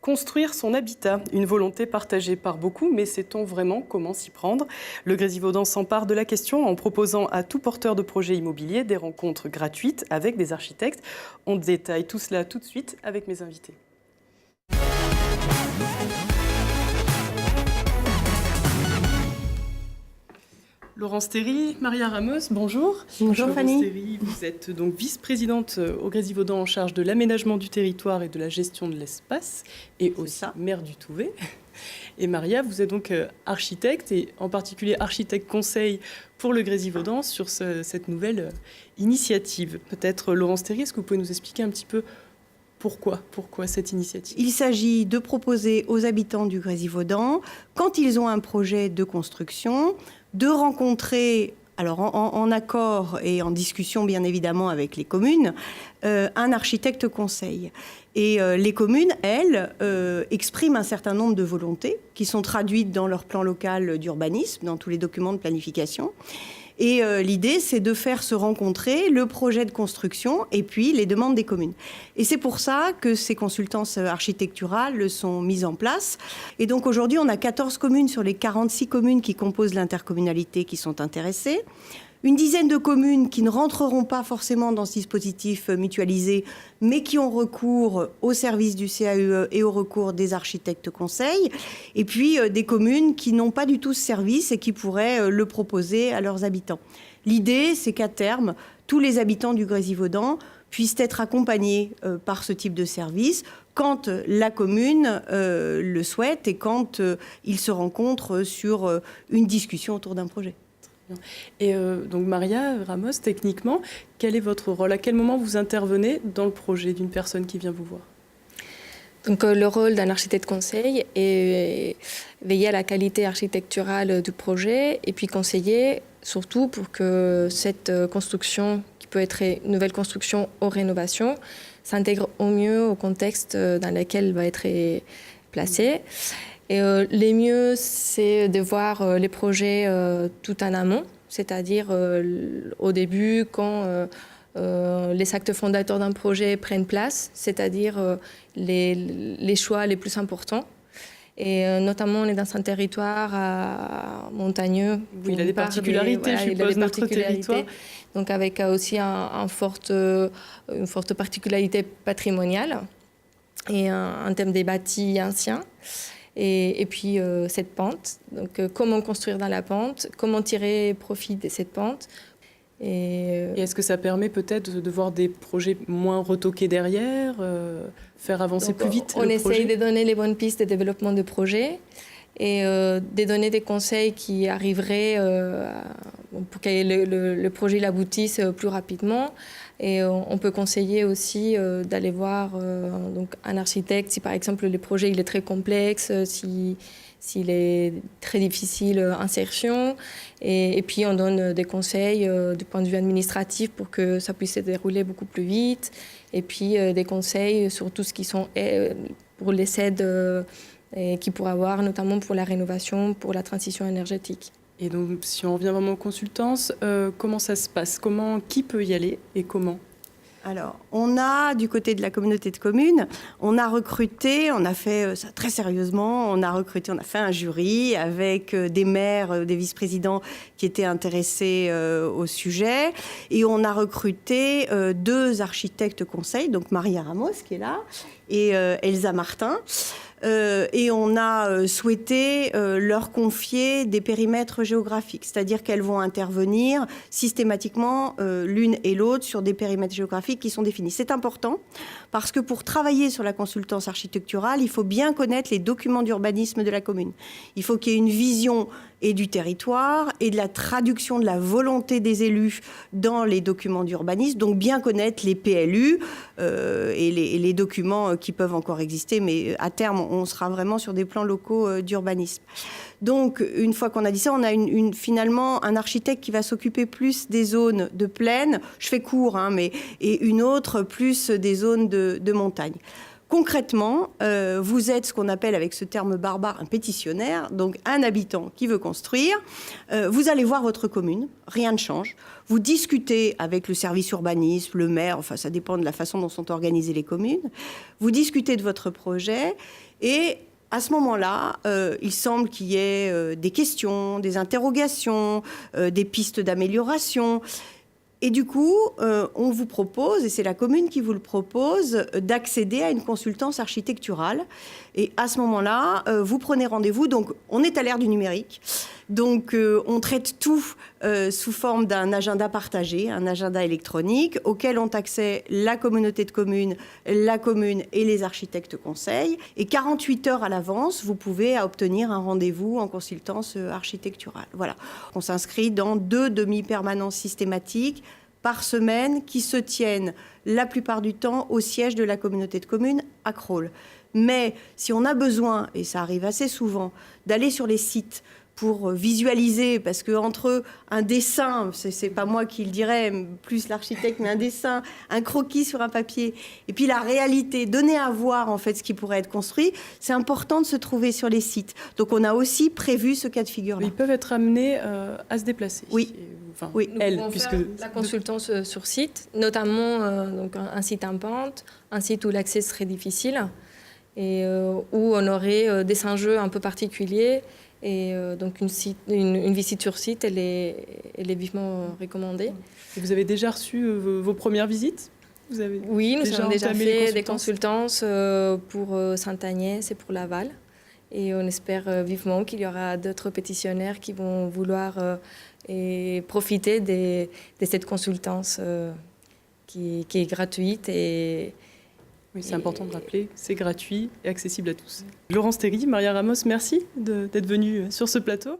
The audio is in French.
Construire son habitat, une volonté partagée par beaucoup, mais sait-on vraiment comment s'y prendre? Le Grésivaudan s'empare de la question en proposant à tout porteur de projet immobilier des rencontres gratuites avec des architectes. On détaille tout cela tout de suite avec mes invités. Laurence Théry, Maria Ramos, bonjour. Bonjour Fanny. Laurence Théry, vous êtes donc vice-présidente au Grésivaudan en charge de l'aménagement du territoire et de la gestion de l'espace, et aussi maire du Touvet. Et Maria, vous êtes donc architecte, et en particulier architecte conseil pour le Grésivaudan sur cette nouvelle initiative. Peut-être Laurence Théry, est-ce que vous pouvez nous expliquer un petit peu pourquoi cette initiative? Il s'agit de proposer aux habitants du Grésivaudan, quand ils ont un projet de construction, de rencontrer, alors en accord et en discussion bien évidemment avec les communes, un architecte conseil. Et les communes, elles, expriment un certain nombre de volontés qui sont traduites dans leur plan local d'urbanisme, dans tous les documents de planification. Et l'idée, c'est de faire se rencontrer le projet de construction et puis les demandes des communes. Et c'est pour ça que ces consultances architecturales sont mises en place. Et donc aujourd'hui, on a 14 communes sur les 46 communes qui composent l'intercommunalité qui sont intéressées. Une dizaine de communes qui ne rentreront pas forcément dans ce dispositif mutualisé, mais qui ont recours au service du CAUE et au recours des architectes conseils. Et puis des communes qui n'ont pas du tout ce service et qui pourraient le proposer à leurs habitants. L'idée, c'est qu'à terme, tous les habitants du Grésivaudan puissent être accompagnés par ce type de service quand la commune le souhaite et quand ils se rencontrent sur une discussion autour d'un projet. Et donc Maria Ramos, techniquement, quel est votre rôle? À quel moment vous intervenez dans le projet d'une personne qui vient vous voir? Donc le rôle d'un architecte conseil est veiller à la qualité architecturale du projet et puis conseiller surtout pour que cette construction, qui peut être une nouvelle construction ou rénovation, s'intègre au mieux au contexte dans lequel elle va être placée. Et les mieux, c'est de voir les projets tout en amont, c'est-à-dire au début, quand les actes fondateurs d'un projet prennent place, c'est-à-dire les choix les plus importants. Et notamment, on est dans un territoire montagneux. Oui, il a des particularités, je suppose, notre territoire. Donc avec aussi une forte particularité patrimoniale et un thème des bâtis anciens. Et puis cette pente, donc comment construire dans la pente, comment tirer profit de cette pente. Et est-ce que ça permet peut-être de voir des projets moins retoqués derrière, faire avancer plus vite le projet? On essaye de donner les bonnes pistes de développement de projet et de donner des conseils qui arriveraient pour que le projet aboutisse plus rapidement. Et on peut conseiller aussi d'aller voir donc un architecte si par exemple le projet il est très complexe, s'il est très difficile insertion. Et puis on donne des conseils du point de vue administratif pour que ça puisse se dérouler beaucoup plus vite. Et puis des conseils sur tout ce qui sont pour les aides qu'il pourra avoir, notamment pour la rénovation, pour la transition énergétique. Et donc, si on revient vraiment aux consultances, comment ça se passe? Qui peut y aller et comment? Alors, on a, du côté de la communauté de communes, on a recruté, on a fait ça très sérieusement, on a fait un jury avec des maires, des vice-présidents qui étaient intéressés au sujet. Et on a recruté 2 architectes conseils, donc Maria Ramos qui est là, et Elsa Martin. Et on a souhaité leur confier des périmètres géographiques, c'est-à-dire qu'elles vont intervenir systématiquement l'une et l'autre sur des périmètres géographiques qui sont définis. C'est important parce que pour travailler sur la consultance architecturale, il faut bien connaître les documents d'urbanisme de la commune. Il faut qu'il y ait une vision et du territoire et de la traduction de la volonté des élus dans les documents d'urbanisme, donc bien connaître les PLU et les documents qui peuvent encore exister, mais à terme, on sera vraiment sur des plans locaux d'urbanisme. Donc, une fois qu'on a dit ça, on a finalement un architecte qui va s'occuper plus des zones de plaine, je fais court, et une autre plus des zones de montagne. Concrètement, vous êtes ce qu'on appelle avec ce terme barbare un pétitionnaire, donc un habitant qui veut construire. Vous allez voir votre commune, rien ne change. Vous discutez avec le service urbanisme, le maire, enfin ça dépend de la façon dont sont organisées les communes. Vous discutez de votre projet et à ce moment-là, il semble qu'il y ait des questions, des interrogations, des pistes d'amélioration. Et du coup, on vous propose, et c'est la commune qui vous le propose, d'accéder à une consultance architecturale. Et à ce moment-là, vous prenez rendez-vous. Donc, on est à l'ère du numérique. Donc, on traite tout sous forme d'un agenda partagé, un agenda électronique, auquel ont accès la communauté de communes, la commune et les architectes conseils. Et 48 heures à l'avance, vous pouvez obtenir un rendez-vous en consultance architecturale. Voilà. On s'inscrit dans 2 demi-permanences systématiques par semaine qui se tiennent la plupart du temps au siège de la communauté de communes à Crolles. Mais si on a besoin, et ça arrive assez souvent, d'aller sur les sites pour visualiser, parce qu'entre un dessin, c'est pas moi qui le dirais, plus l'architecte, mais un dessin, un croquis sur un papier, et puis la réalité, donner à voir en fait ce qui pourrait être construit, c'est important de se trouver sur les sites. Donc on a aussi prévu ce cas de figure-là. Ils peuvent être amenés à se déplacer. Oui. Enfin, oui. Nous pouvons faire la consultance sur site, notamment donc un site en pente, un site où l'accès serait difficile, et où on aurait des enjeux un peu particuliers. Et donc une visite sur site, elle est vivement recommandée. Et vous avez déjà reçu vos premières visites? Oui, nous avons déjà fait des consultances pour Sainte-Agnès et pour Laval. Et on espère vivement qu'il y aura d'autres pétitionnaires qui vont vouloir profiter de cette consultance qui est gratuite et oui, c'est important de rappeler, c'est gratuit et accessible à tous. Laurence Théry, Maria Ramos, merci d'être venue sur ce plateau.